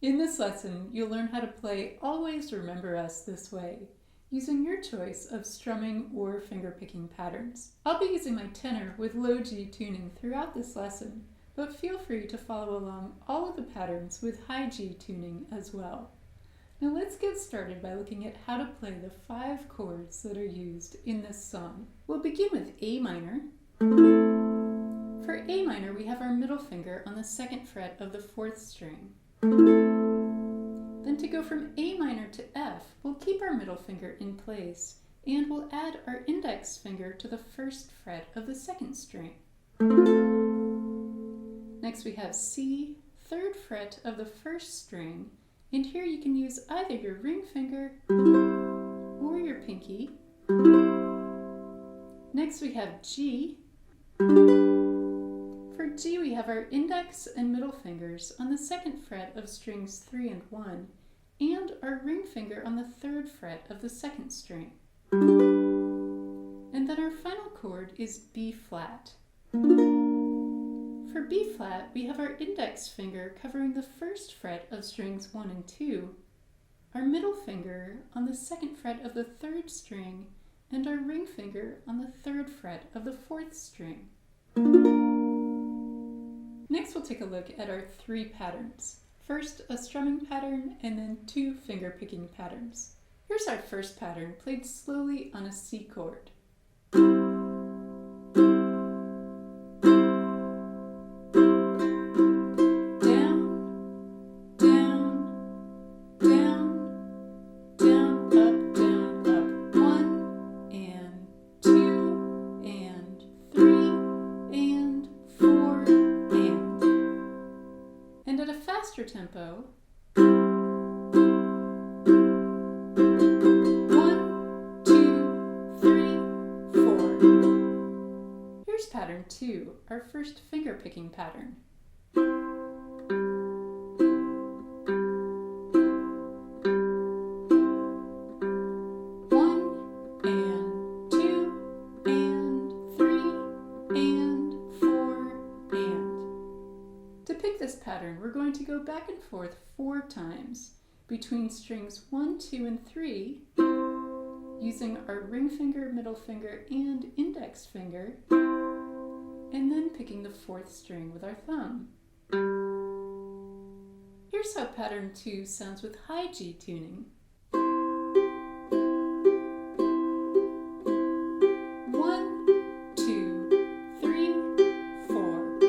In this lesson, you'll learn how to play Always Remember Us This Way, using your choice of strumming or fingerpicking patterns. I'll be using my tenor with low G tuning throughout this lesson, but feel free to follow along all of the patterns with high G tuning as well. Now let's get started by looking at how to play the 5 chords that are used in this song. We'll begin with A minor. For A minor, we have our middle finger on the 2nd fret of the 4th string. Then to go from A minor to F, we'll keep our middle finger in place and we'll add our index finger to the 1st fret of the 2nd string. Next we have C, 3rd fret of the 1st string, and here you can use either your ring finger or your pinky. Next we have G. For G, we have our index and middle fingers on the 2nd fret of strings 3 and 1, and our ring finger on the 3rd fret of the 2nd string. And then our final chord is B flat. For B flat, we have our index finger covering the 1st fret of strings 1 and 2, our middle finger on the 2nd fret of the 3rd string, and our ring finger on the 3rd fret of the 4th string. Next, we'll take a look at our 3 patterns. First, a strumming pattern, and then 2 finger-picking patterns. Here's our first pattern, played slowly on a C chord. And at a faster tempo, 1, 2, 3, 4. Here's pattern 2, our first finger picking pattern. 1 and 2 and 3 and 4 and. To pick this pattern, we're going to go back and forth 4 times between strings 1, 2, and 3, using our ring finger, middle finger, and index finger, and then picking the 4th string with our thumb. Here's how pattern 2 sounds with high G tuning. 1, 2, 3, 4.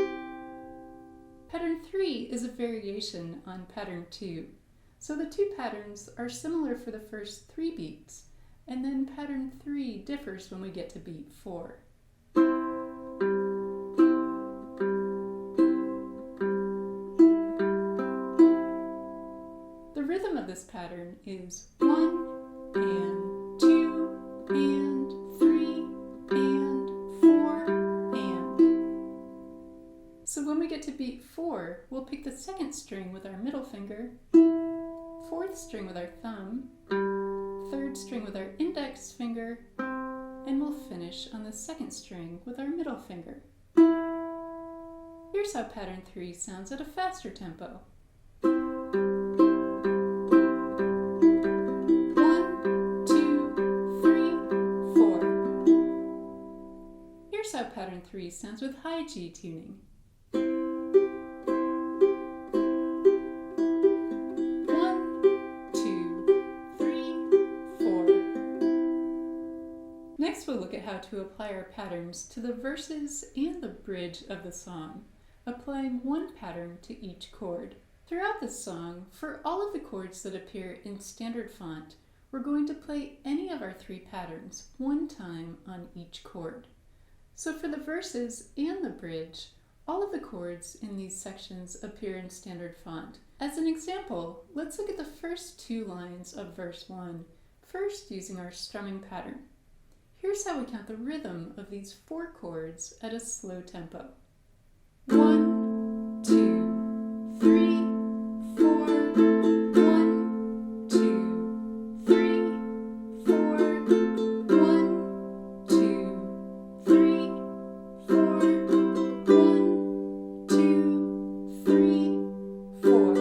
Pattern 3 is a variation on pattern 2. So the 2 patterns are similar for the first 3 beats, and then pattern 3 differs when we get to beat 4. The rhythm of this pattern is 1 and 2 and 3 and 4 and. So when we get to beat 4, we'll pick the 2nd string with our middle finger, 4th string with our thumb, 3rd string with our index finger, and we'll finish on the 2nd string with our middle finger. Here's how pattern 3 sounds at a faster tempo. 1, 2, 3, 4. Here's how pattern 3 sounds with high G tuning. 1, 2, 3, 4. Next, we'll look at how to apply our patterns to the verses and the bridge of the song, applying 1 pattern to each chord. Throughout this song, for all of the chords that appear in standard font, we're going to play any of our 3 patterns 1 time on each chord. So for the verses and the bridge, all of the chords in these sections appear in standard font. As an example, let's look at the first 2 lines of verse 1, first using our strumming pattern. Here's how we count the rhythm of these 4 chords at a slow tempo. 1, 2, 3, 4, 1, 2, 3, 4, 1, 2, 3, 4, 1, 2, 3, 4.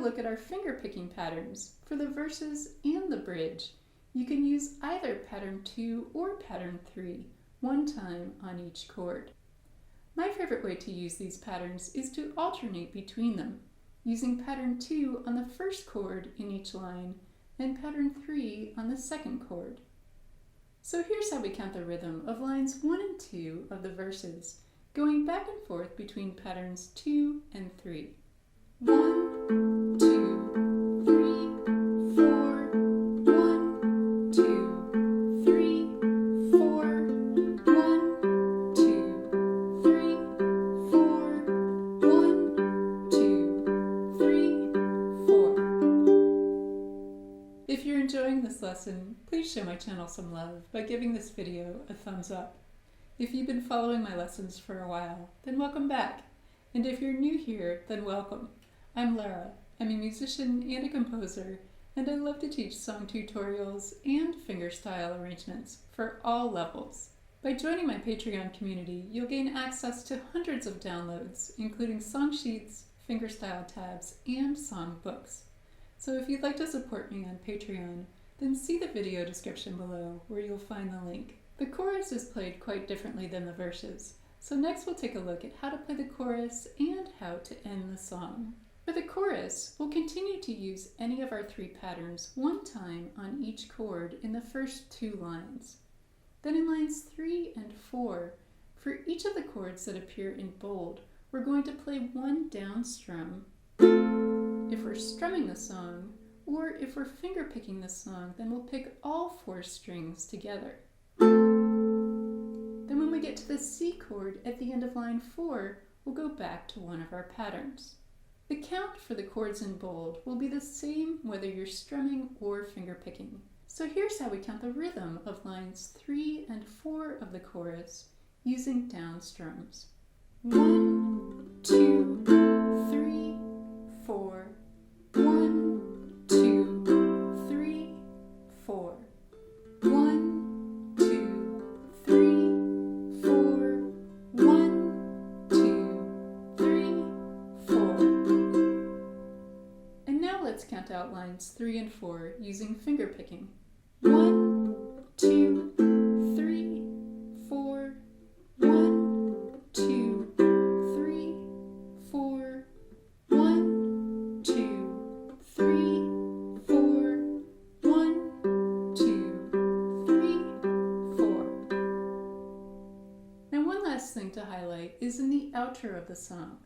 look at our fingerpicking patterns for the verses and the bridge. You can use either pattern 2 or pattern 3, one time on each chord. My favorite way to use these patterns is to alternate between them, using pattern 2 on the first chord in each line and pattern 3 on the second chord. So here's how we count the rhythm of lines 1 and 2 of the verses, going back and forth between patterns 2 and 3. 1, 2, 3, 4, 1, 2, 3, 4, 1, 2, 3, 4, 1, 2, 3, 4. If you're enjoying this lesson, please show my channel some love by giving this video a thumbs up. If you've been following my lessons for a while, then welcome back. And if you're new here, then welcome. I'm Lara. I'm a musician and a composer, and I love to teach song tutorials and fingerstyle arrangements for all levels. By joining my Patreon community, you'll gain access to hundreds of downloads, including song sheets, fingerstyle tabs, and song books. So if you'd like to support me on Patreon, then see the video description below where you'll find the link. The chorus is played quite differently than the verses, so next we'll take a look at how to play the chorus and how to end the song. For the chorus, we'll continue to use any of our 3 patterns one time on each chord in the first 2 lines. Then in lines 3 and 4, for each of the chords that appear in bold, we're going to play one down strum. If we're strumming the song, or if we're fingerpicking the song, then we'll pick all 4 strings together. Then when we get to the C chord at the end of line 4, we'll go back to one of our patterns. The count for the chords in bold will be the same whether you're strumming or fingerpicking. So here's how we count the rhythm of lines 3 and 4 of the chorus using down strums. 1, 2, 3, 4. 1, 2, 3, 4. 1, 2, 3, 4. 1, 2, 3, 4. And now let's count out lines 3 and 4 using fingerpicking. 1, 2, 3, 4. 1, 2, 3, 4. 1, 2, 3, 4. 1, 2, 3, 4. Now one last thing to highlight is in the outro of the song.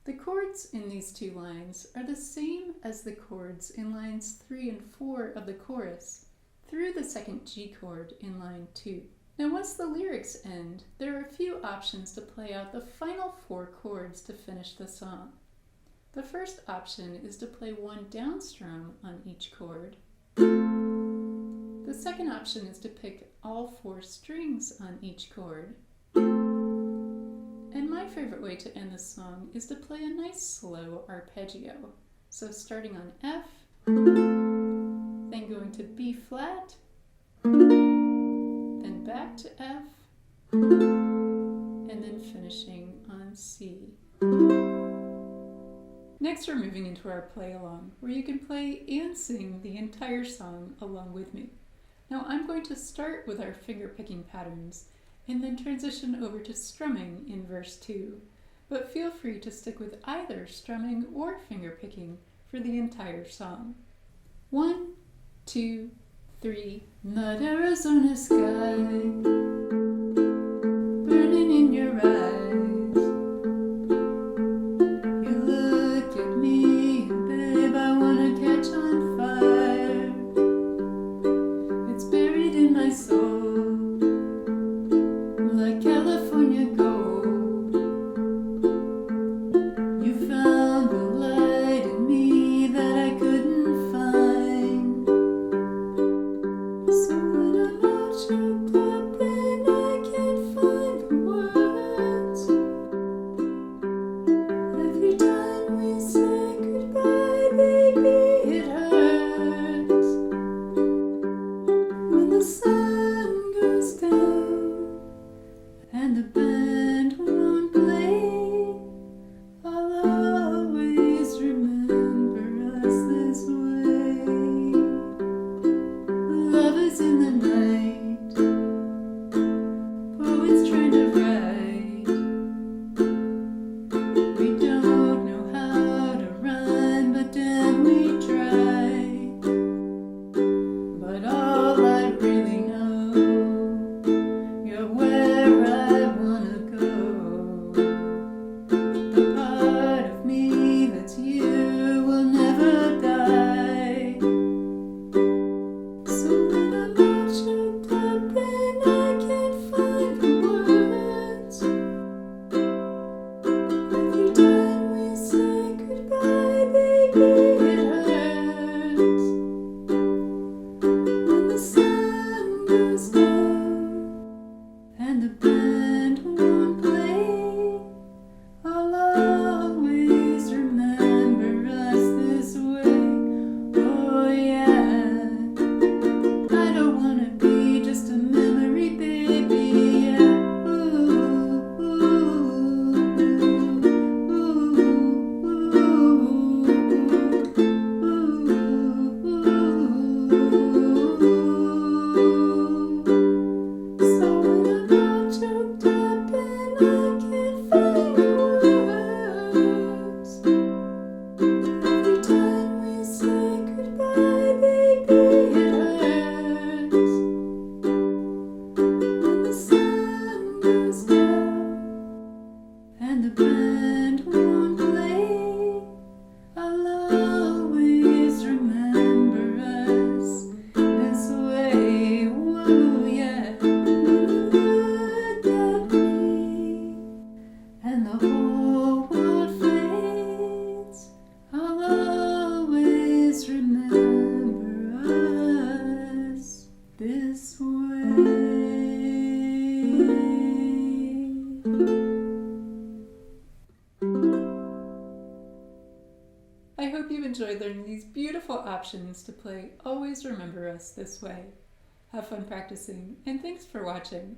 The chords in these 2 lines are the same as the chords in lines 3 and 4 of the chorus through the second G chord in line 2. Now once the lyrics end, there are a few options to play out the final 4 chords to finish the song. The first option is to play one down strum on each chord. The second option is to pick all 4 strings on each chord. And my favorite way to end the song is to play a nice slow arpeggio. So starting on F, then going to B flat, then back to F, and then finishing on C. Next we're moving into our play along, where you can play and sing the entire song along with me. Now I'm going to start with our fingerpicking patterns, and then transition over to strumming in verse 2, but feel free to stick with either strumming or fingerpicking for the entire song. 1, 2, 3, that Arizona sky, burning in your eyes. You look at me, and babe, I wanna catch on fire. It's buried in my soul, like California gold. You found the light in me that I couldn't find. So when I'm out, you're popping I hope you enjoyed learning these beautiful options to play Always Remember Us this way. Have fun practicing, and thanks for watching.